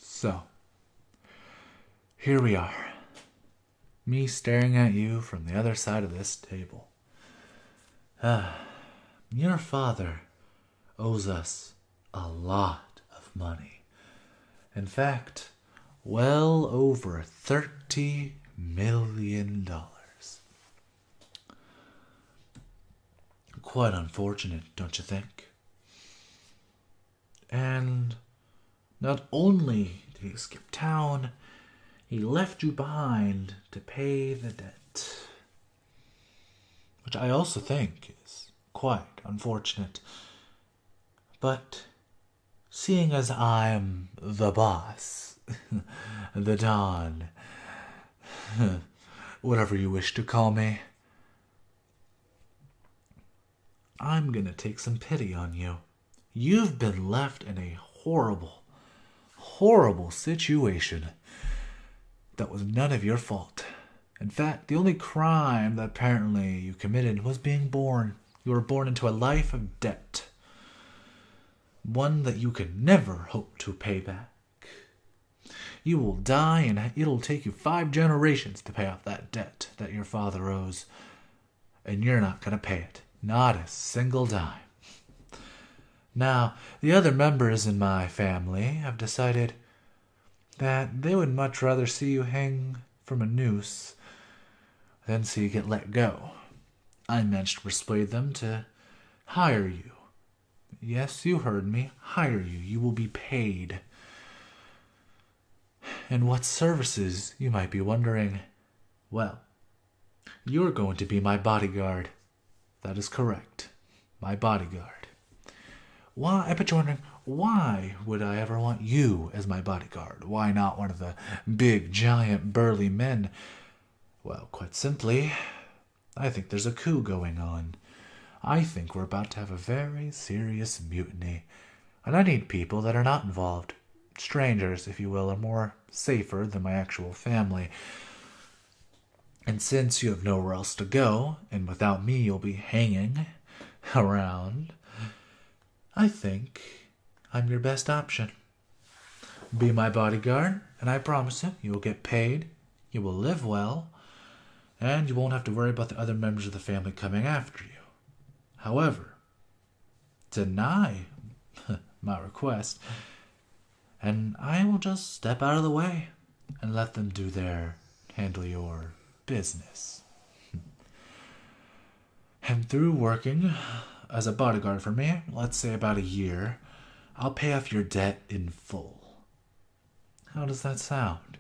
So, here we are. Me staring at you from the other side of this table. Your father owes us a lot of money. In fact, well over $30 million. Quite unfortunate, don't you think? And not only did he skip town, he left you behind to pay the debt. Which I also think is quite unfortunate. But seeing as I'm the boss, the Don, whatever you wish to call me, I'm gonna take some pity on you. You've been left in a horrible, horrible situation that was none of your fault. In fact, the only crime that apparently you committed was being born. You were born into a life of debt. One that you could never hope to pay back. You will die and it'll take you 5 generations to pay off that debt that your father owes. And you're not gonna pay it. Not a single dime. Now, the other members in my family have decided that they would much rather see you hang from a noose than see you get let go. I managed to persuade them to hire you. Yes, you heard me. Hire you. You will be paid. And what services, you might be wondering? Well, you're going to be my bodyguard. That is correct. My bodyguard. Why? I bet you're wondering, why would I ever want you as my bodyguard? Why not one of the big, giant, burly men? Well, quite simply, I think there's a coup going on. I think we're about to have a very serious mutiny. And I need people that are not involved. Strangers, if you will, are more safer than my actual family. And since you have nowhere else to go, and without me you'll be hanging around, I think I'm your best option. Be my bodyguard, and I promise you will get paid, you will live well, and you won't have to worry about the other members of the family coming after you. However, deny my request, and I will just step out of the way and let them handle your business. And through working as a bodyguard for me, let's say about a year, I'll pay off your debt in full. How does that sound?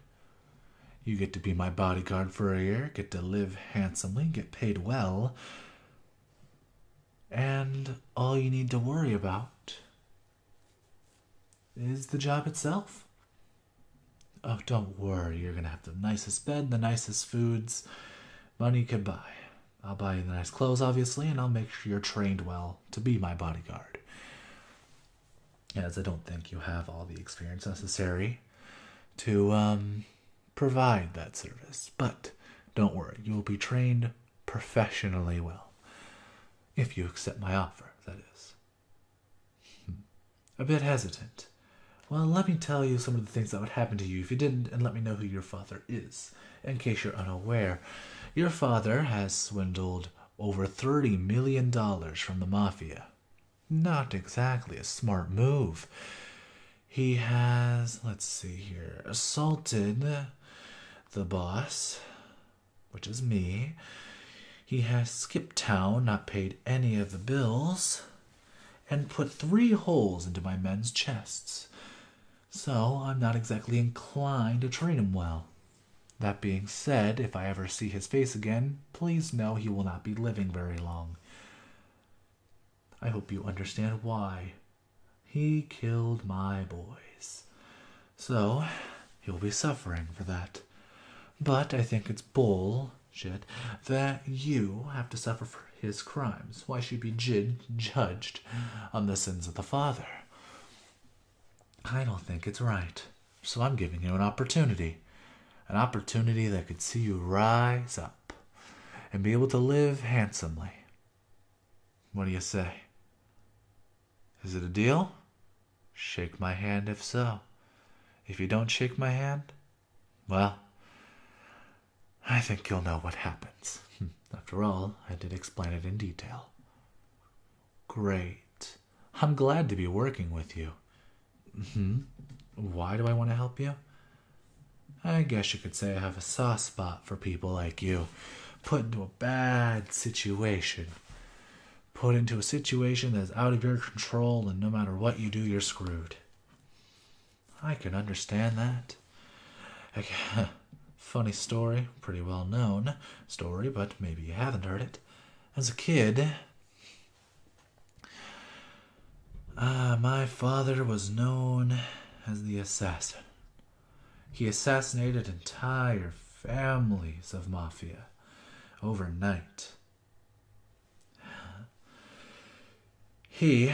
You get to be my bodyguard for a year, get to live handsomely, get paid well, and all you need to worry about is the job itself. Oh, don't worry, you're going to have the nicest bed, the nicest foods money could buy. I'll buy you the nice clothes, obviously, and I'll make sure you're trained well to be my bodyguard. As I don't think you have all the experience necessary to provide that service. But don't worry, you will be trained professionally well. If you accept my offer, that is. A bit hesitant. Well, let me tell you some of the things that would happen to you if you didn't, and let me know who your father is, in case you're unaware. Your father has swindled over $30 million from the Mafia. Not exactly a smart move. He has, let's see here, assaulted the boss, which is me. He has skipped town, not paid any of the bills, and put 3 holes into my men's chests. So I'm not exactly inclined to treat him well. That being said, if I ever see his face again, please know he will not be living very long. I hope you understand why. He killed my boys. So, he'll be suffering for that. But I think it's bullshit that you have to suffer for his crimes. Why should you be judged on the sins of the father? I don't think it's right. So I'm giving you an opportunity. An opportunity that could see you rise up and be able to live handsomely. What do you say? Is it a deal? Shake my hand if so. if you don't shake my hand, well, I think you'll know what happens. After all, I did explain it in detail. Great. I'm glad to be working with you. Why do I want to help you? I guess you could say I have a soft spot for people like you. Put into a bad situation. Put into a situation that's out of your control, and no matter what you do, you're screwed. I can understand that. Funny story, pretty well known story, but maybe you haven't heard it. As a kid, my father was known as the assassin. He assassinated entire families of Mafia overnight. He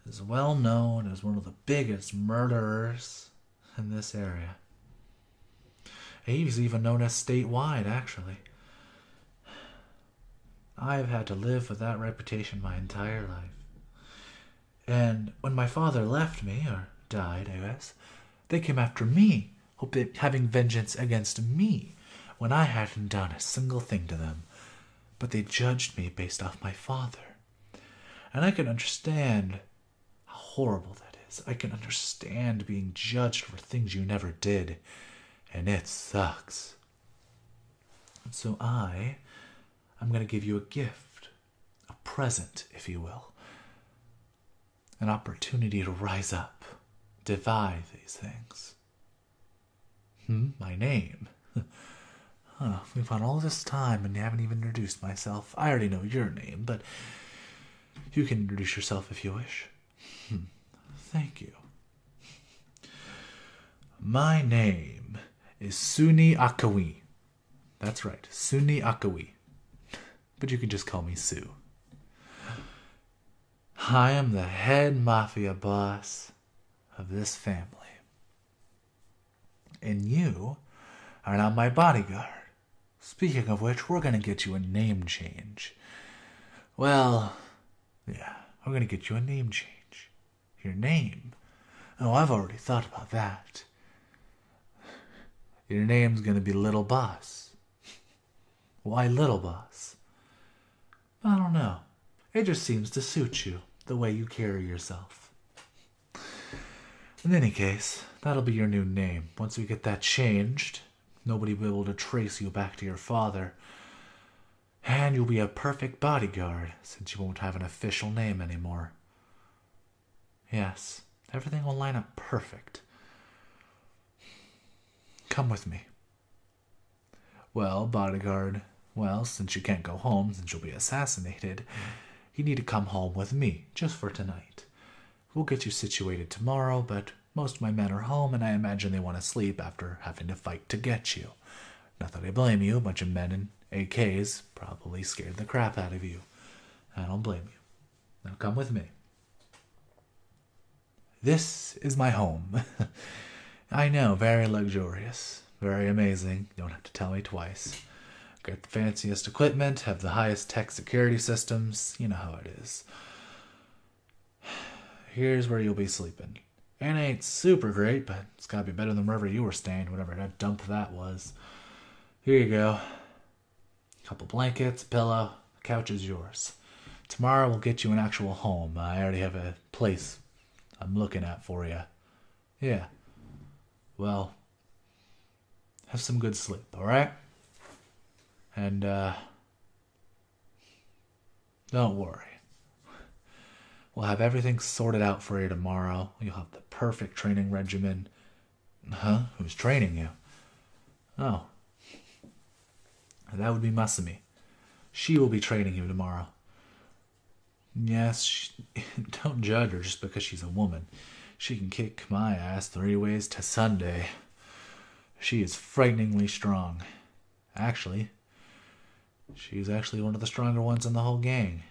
is well known as one of the biggest murderers in this area. He's even known as statewide, actually. I've had to live with that reputation my entire life. And when my father left me, or died, I guess, they came after me, having vengeance against me, when I hadn't done a single thing to them. But they judged me based off my father. And I can understand how horrible that is. I can understand being judged for things you never did. And it sucks. So I'm going to give you a gift. A present, if you will. An opportunity to rise up. Defy these things. My name. We've gone all this time and you haven't even introduced myself. I already know your name, but you can introduce yourself if you wish. Thank you. My name is Suni Akawi. That's right, Suni Akawi. But you can just call me Sue. I am the head mafia boss of this family. And you are now my bodyguard. Speaking of which, we're going to get you a name change. Well, yeah, we're going to get you a name change. Your name? Oh, I've already thought about that. Your name's going to be Little Boss. Why Little Boss? I don't know. It just seems to suit you, the way you carry yourself. In any case, that'll be your new name. Once we get that changed, nobody will be able to trace you back to your father. And you'll be a perfect bodyguard, since you won't have an official name anymore. Yes, everything will line up perfect. Come with me. Well, bodyguard, since you can't go home, since you'll be assassinated, you need to come home with me, just for tonight. We'll get you situated tomorrow, but most of my men are home, and I imagine they want to sleep after having to fight to get you. Not that I blame you, a bunch of men in AKs probably scared the crap out of you. I don't blame you. Now come with me. This is my home. I know, very luxurious, very amazing. You don't have to tell me twice. Got the fanciest equipment, have the highest tech security systems. You know how it is. Here's where you'll be sleeping. It ain't super great, but it's gotta be better than wherever you were staying, whatever that dump that was. Here you go. A couple blankets, a pillow, the couch is yours. Tomorrow we'll get you an actual home. I already have a place I'm looking at for you. Yeah. Well, have some good sleep, alright? And, don't worry. We'll have everything sorted out for you tomorrow. You'll have the perfect training regimen. Huh? Who's training you? Oh. That would be Masumi. She will be training you tomorrow. Yes, don't judge her just because she's a woman. She can kick my ass 3 ways to Sunday. She is frighteningly strong. Actually, she's actually one of the stronger ones in the whole gang.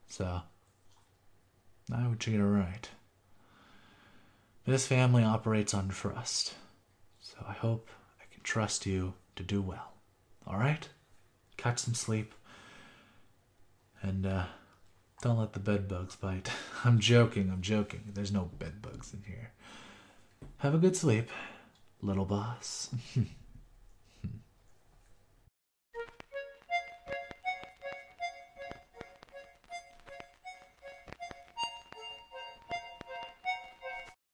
So, I would treat her right. This family operates on trust. So I hope I can trust you to do well. Alright? Catch some sleep. And, don't let the bed bugs bite. I'm joking. There's no bed bugs in here. Have a good sleep, little boss.